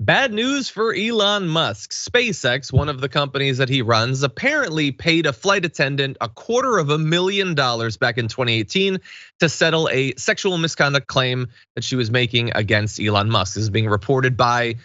Bad news for Elon Musk. SpaceX, one of the companies that he runs, apparently paid a flight attendant $250,000 back in 2018 to settle a sexual misconduct claim that she was making against Elon Musk. This is being reported by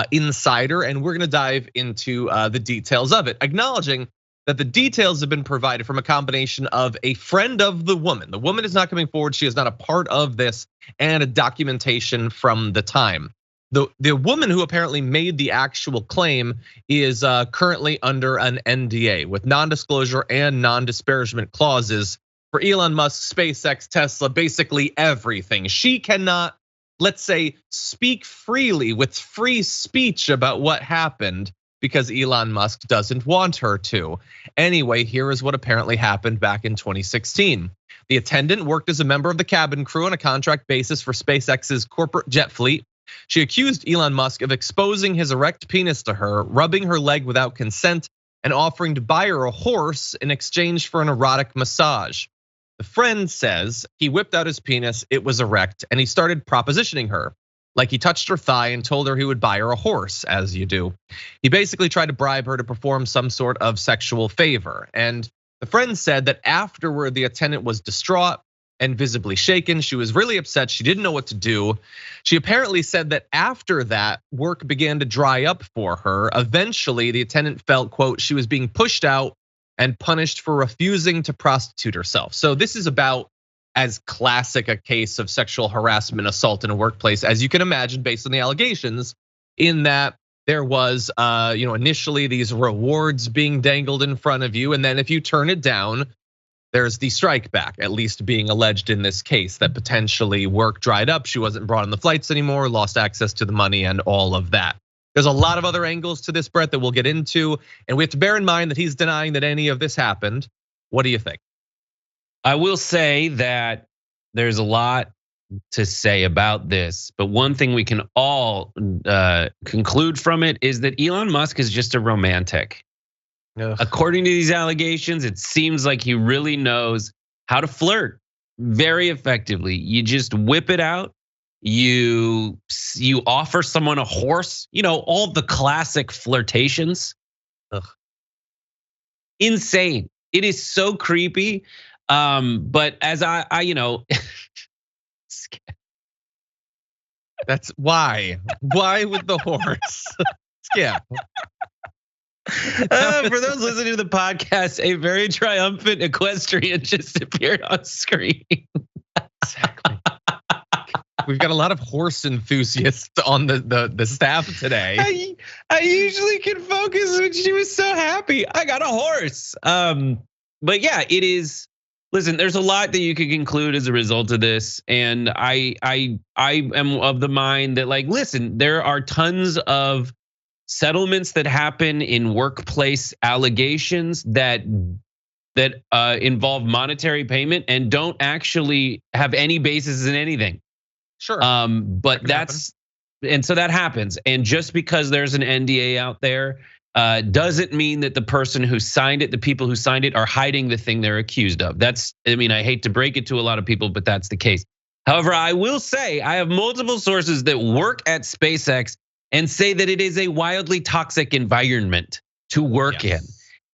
Insider, and we're gonna dive into the details of it, acknowledging that the details have been provided from a combination of a friend of the woman. The woman is not coming forward, she is not a part of this, and a documentation from the time. The woman who apparently made the actual claim is currently under an NDA with non-disclosure and non-disparagement clauses for Elon Musk, SpaceX, Tesla, basically everything. She cannot, let's say, speak freely with free speech about what happened because Elon Musk doesn't want her to. Anyway, here is what apparently happened back in 2016. The attendant worked as a member of the cabin crew on a contract basis for SpaceX's corporate jet fleet. She accused Elon Musk of exposing his erect penis to her, rubbing her leg without consent, and offering to buy her a horse in exchange for an erotic massage. The friend says he whipped out his penis, it was erect, and he started propositioning her. Like he touched her thigh and told her he would buy her a horse, as you do. He basically tried to bribe her to perform some sort of sexual favor. And the friend said that afterward, the attendant was distraught and visibly shaken. She was really upset. She didn't know what to do. She apparently said that after that, work began to dry up for her. Eventually, the attendant felt, quote, she was being pushed out and punished for refusing to prostitute herself. So this is about as classic a case of sexual harassment, assault in a workplace as you can imagine based on the allegations, in that there was initially these rewards being dangled in front of you, and then if you turn it down, there's the strike back, at least being alleged in this case, that potentially work dried up. She wasn't brought on the flights anymore, lost access to the money and all of that. There's a lot of other angles to this, Brett, that we'll get into. And we have to bear in mind that he's denying that any of this happened. What do you think? I will say that there's a lot to say about this, but one thing we can all conclude from it is that Elon Musk is just a romantic. Ugh. According to these allegations, it seems like he really knows how to flirt very effectively. You just whip it out. You offer someone a horse, all the classic flirtations. Ugh. Insane. It is so creepy. But as I that's why with the horse? Yeah. For those listening to the podcast, a very triumphant equestrian just appeared on screen. Exactly. We've got a lot of horse enthusiasts on the staff today. I usually can focus when she was so happy. I got a horse. But yeah, it is. Listen, there's a lot that you could conclude as a result of this, and I am of the mind that, like, listen, there are tons of settlements that happen in workplace allegations that involve monetary payment and don't actually have any basis in anything. Sure. But and so that happens. And just because there's an NDA out there doesn't mean that the person who signed it, the people who signed it, are hiding the thing they're accused of. I hate to break it to a lot of people, but that's the case. However, I will say I have multiple sources that work at SpaceX and say that it is a wildly toxic environment to work in.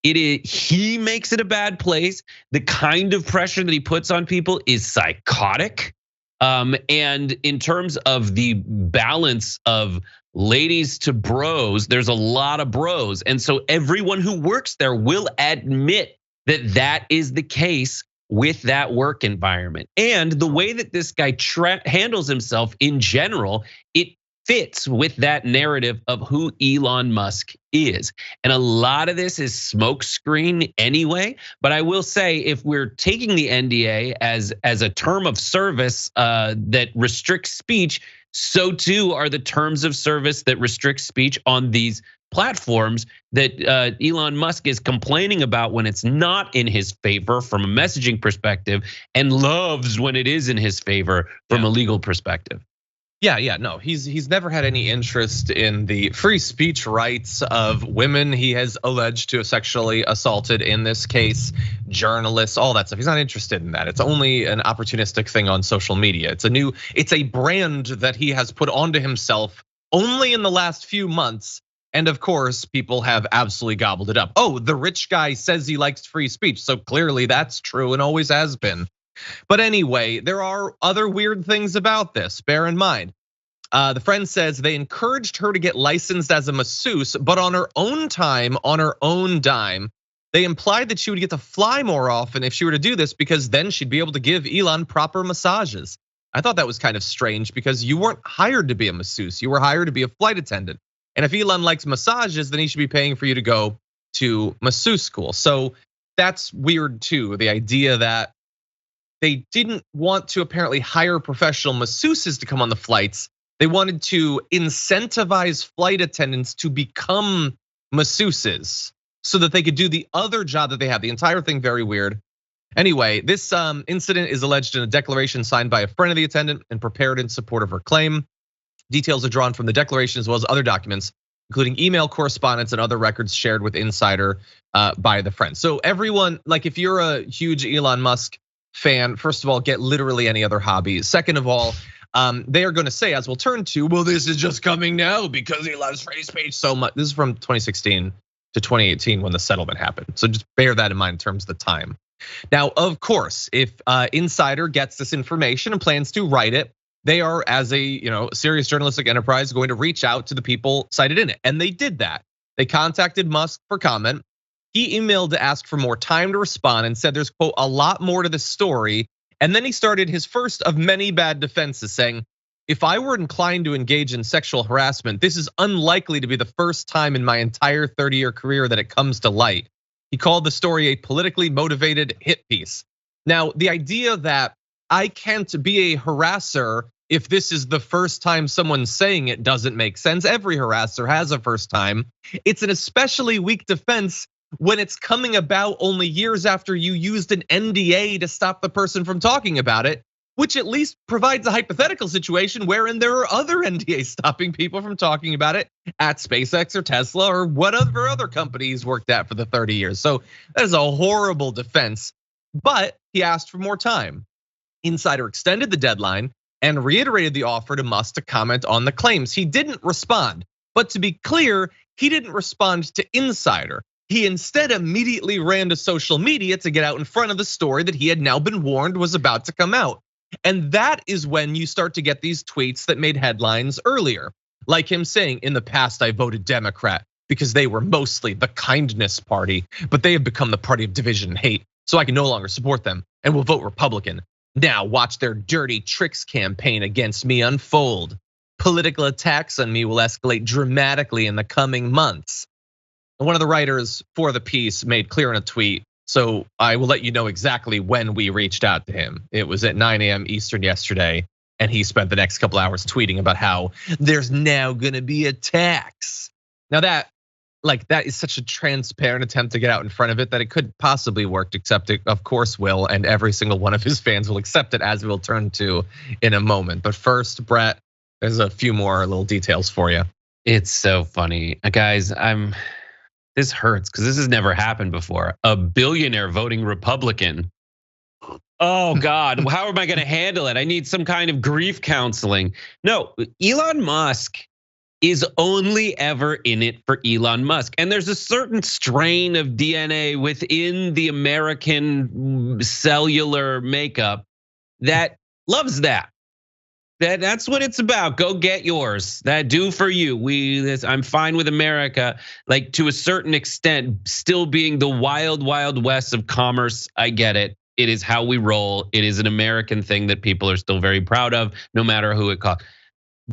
He makes it a bad place. The kind of pressure that he puts on people is psychotic. And in terms of the balance of ladies to bros, there's a lot of bros. And so everyone who works there will admit that that is the case with that work environment. And the way that this guy handles himself in general, it fits with that narrative of who Elon Musk is. And a lot of this is smokescreen anyway. But I will say, if we're taking the NDA as a term of service that restricts speech, so too are the terms of service that restrict speech on these platforms that Elon Musk is complaining about when it's not in his favor from a messaging perspective, and loves when it is in his favor from a legal perspective. Yeah, no, he's never had any interest in the free speech rights of women he has alleged to have sexually assaulted, in this case, journalists, all that stuff. He's not interested in that. It's only an opportunistic thing on social media. It's a brand that he has put onto himself only in the last few months. And of course, people have absolutely gobbled it up. Oh, the rich guy says he likes free speech. So clearly that's true and always has been. But anyway, there are other weird things about this. Bear in mind. The friend says they encouraged her to get licensed as a masseuse, but on her own time, on her own dime. They implied that she would get to fly more often if she were to do this, because then she'd be able to give Elon proper massages. I thought that was kind of strange because you weren't hired to be a masseuse. You were hired to be a flight attendant. And if Elon likes massages, then he should be paying for you to go to masseuse school. So that's weird too. The idea that they didn't want to apparently hire professional masseuses to come on the flights. They wanted to incentivize flight attendants to become masseuses so that they could do the other job that they have. The entire thing very weird. Anyway, this incident is alleged in a declaration signed by a friend of the attendant and prepared in support of her claim. Details are drawn from the declaration as well as other documents, including email correspondence and other records shared with Insider by the friend. So everyone, like if you're a huge Elon Musk fan, first of all, get literally any other hobby. Second of all, they are going to say, as we'll turn to, well, this is just coming now because he loves free speech so much. This is from 2016 to 2018 when the settlement happened. So just bear that in mind in terms of the time. Now, of course, if Insider gets this information and plans to write it, they are, as a serious journalistic enterprise, going to reach out to the people cited in it. And they did that. They contacted Musk for comment. He emailed to ask for more time to respond and said there's, quote, a lot more to this story. And then he started his first of many bad defenses, saying, if I were inclined to engage in sexual harassment, this is unlikely to be the first time in my entire 30-year career that it comes to light. He called the story a politically motivated hit piece. Now, the idea that I can't be a harasser if this is the first time someone's saying it doesn't make sense. Every harasser has a first time. It's an especially weak defense when it's coming about only years after you used an NDA to stop the person from talking about it, which at least provides a hypothetical situation wherein there are other NDAs stopping people from talking about it at SpaceX or Tesla or whatever other companies worked at for the 30 years. So that is a horrible defense, but he asked for more time. Insider extended the deadline and reiterated the offer to Musk to comment on the claims. He didn't respond, but to be clear, he didn't respond to Insider. He instead immediately ran to social media to get out in front of the story that he had now been warned was about to come out. And that is when you start to get these tweets that made headlines earlier. Like him saying, in the past, I voted Democrat because they were mostly the kindness party, but they have become the party of division and hate. So I can no longer support them and will vote Republican. Now watch their dirty tricks campaign against me unfold. Political attacks on me will escalate dramatically in the coming months. And one of the writers for the piece made clear in a tweet, so I will let you know exactly when we reached out to him. It was at 9 a.m. Eastern yesterday, and he spent the next couple hours tweeting about how there's now gonna be a tax. Now that is such a transparent attempt to get out in front of it that it could possibly work, except it of course will, and every single one of his fans will accept it, as we'll turn to in a moment. But first, Brett, there's a few more little details for you. It's so funny, guys. This hurts because this has never happened before. A billionaire voting Republican. Oh God, how am I gonna handle it? I need some kind of grief counseling. No, Elon Musk is only ever in it for Elon Musk. And there's a certain strain of DNA within the American cellular makeup that loves that. That's what it's about. Go get yours. That do for you. I'm fine with America, like to a certain extent, still being the wild, wild west of commerce. I get it. It is how we roll. It is an American thing that people are still very proud of, no matter who it costs.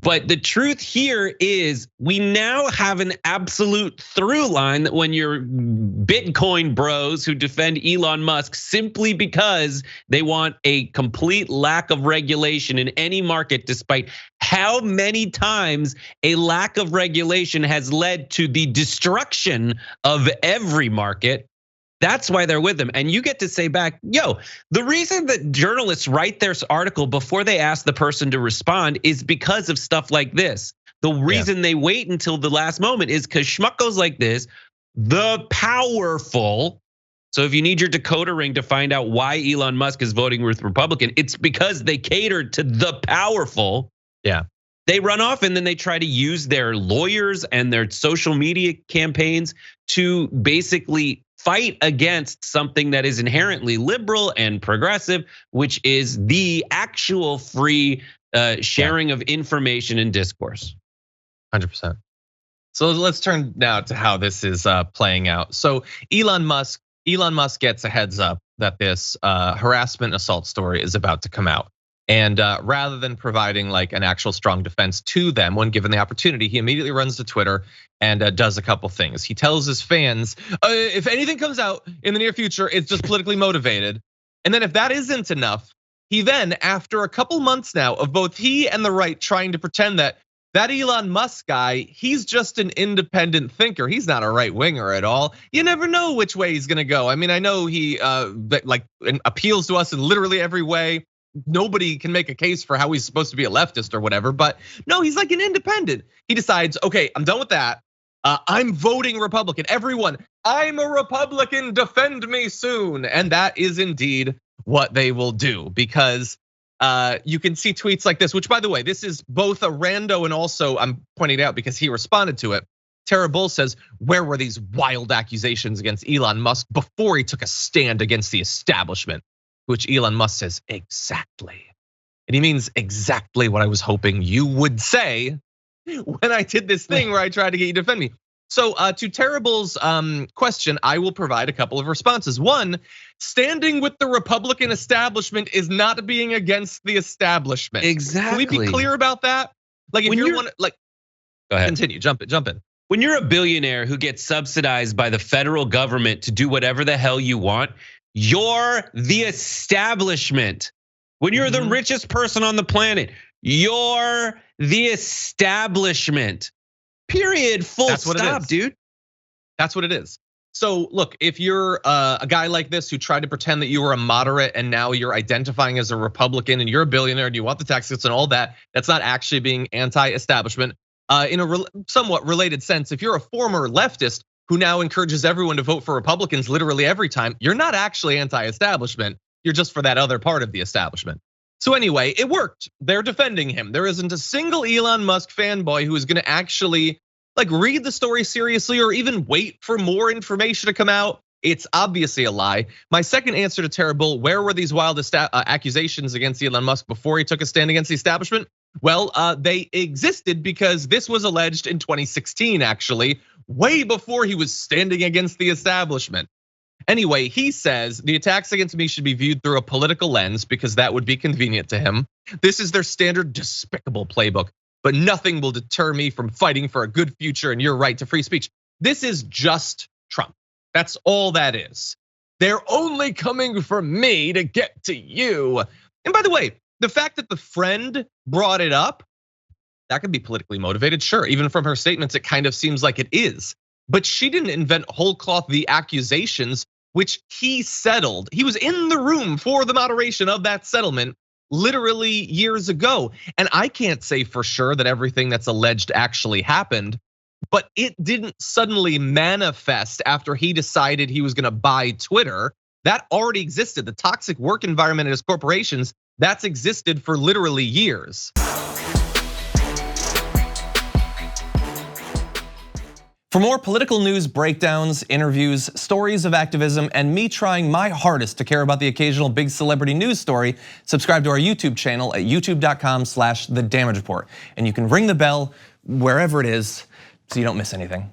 But the truth here is we now have an absolute through line that when you're Bitcoin bros who defend Elon Musk simply because they want a complete lack of regulation in any market, despite how many times a lack of regulation has led to the destruction of every market. That's why they're with them. And you get to say back, yo, the reason that journalists write their article before they ask the person to respond is because of stuff like this. The reason they wait until the last moment is because schmuckos like this, the powerful. So if you need your decoder ring to find out why Elon Musk is voting with Republican, it's because they catered to the powerful. Yeah. They run off and then they try to use their lawyers and their social media campaigns to basically fight against something that is inherently liberal and progressive, which is the actual free sharing of information and discourse. 100%. So let's turn now to how this is playing out. So Elon Musk gets a heads up that this harassment assault story is about to come out. And rather than providing like an actual strong defense to them when given the opportunity, he immediately runs to Twitter and does a couple things. He tells his fans, if anything comes out in the near future, it's just politically motivated. And then if that isn't enough, he then, after a couple months now of both he and the right trying to pretend that Elon Musk guy, he's just an independent thinker. He's not a right winger at all. You never know which way he's gonna go. I mean, I know he like appeals to us in literally every way. Nobody can make a case for how he's supposed to be a leftist or whatever, but no, he's like an independent. He decides, okay, I'm done with that. I'm voting Republican. Everyone, I'm a Republican, defend me soon. And that is indeed what they will do, because you can see tweets like this, which by the way, this is both a rando and also I'm pointing it out because he responded to it. Tara Bull says, where were these wild accusations against Elon Musk before he took a stand against the establishment? Which Elon Musk says, exactly. And he means exactly what I was hoping you would say when I did this thing where I tried to get you to defend me. So to Tara Bull's question, I will provide a couple of responses. One, standing with the Republican establishment is not being against the establishment. Exactly. Can we be clear about that? Like if you're one, like, go ahead. Continue, jump in. When you're a billionaire who gets subsidized by the federal government to do whatever the hell you want, you're the establishment. When you're the richest person on the planet, you're the establishment. Period. Full stop, dude. That's what it is. So look, if you're a guy like this who tried to pretend that you were a moderate and now you're identifying as a Republican and you're a billionaire and you want the tax cuts and all that, that's not actually being anti-establishment. In a somewhat related sense, if you're a former leftist who now encourages everyone to vote for Republicans literally every time, you're not actually anti-establishment, you're just for that other part of the establishment. So anyway, it worked. They're defending him. There isn't a single Elon Musk fanboy who is gonna actually like read the story seriously or even wait for more information to come out. It's obviously a lie. My second answer to Tara Bull, where were these wild accusations against Elon Musk before he took a stand against the establishment? Well, they existed because this was alleged in 2016, actually, way before he was standing against the establishment. Anyway, he says the attacks against me should be viewed through a political lens because that would be convenient to him. This is their standard despicable playbook, but nothing will deter me from fighting for a good future and your right to free speech. This is just Trump. That's all that is. They're only coming for me to get to you. And by the way, the fact that the friend brought it up, that could be politically motivated, sure. Even from her statements, it kind of seems like it is. But she didn't invent whole cloth the accusations, which he settled. He was in the room for the moderation of that settlement literally years ago. And I can't say for sure that everything that's alleged actually happened, but it didn't suddenly manifest after he decided he was gonna buy Twitter. That already existed. The toxic work environment at his corporations, that's existed for literally years. For more political news, breakdowns, interviews, stories of activism, and me trying my hardest to care about the occasional big celebrity news story, subscribe to our YouTube channel at youtube.com/The Damage Report. And you can ring the bell wherever it is so you don't miss anything.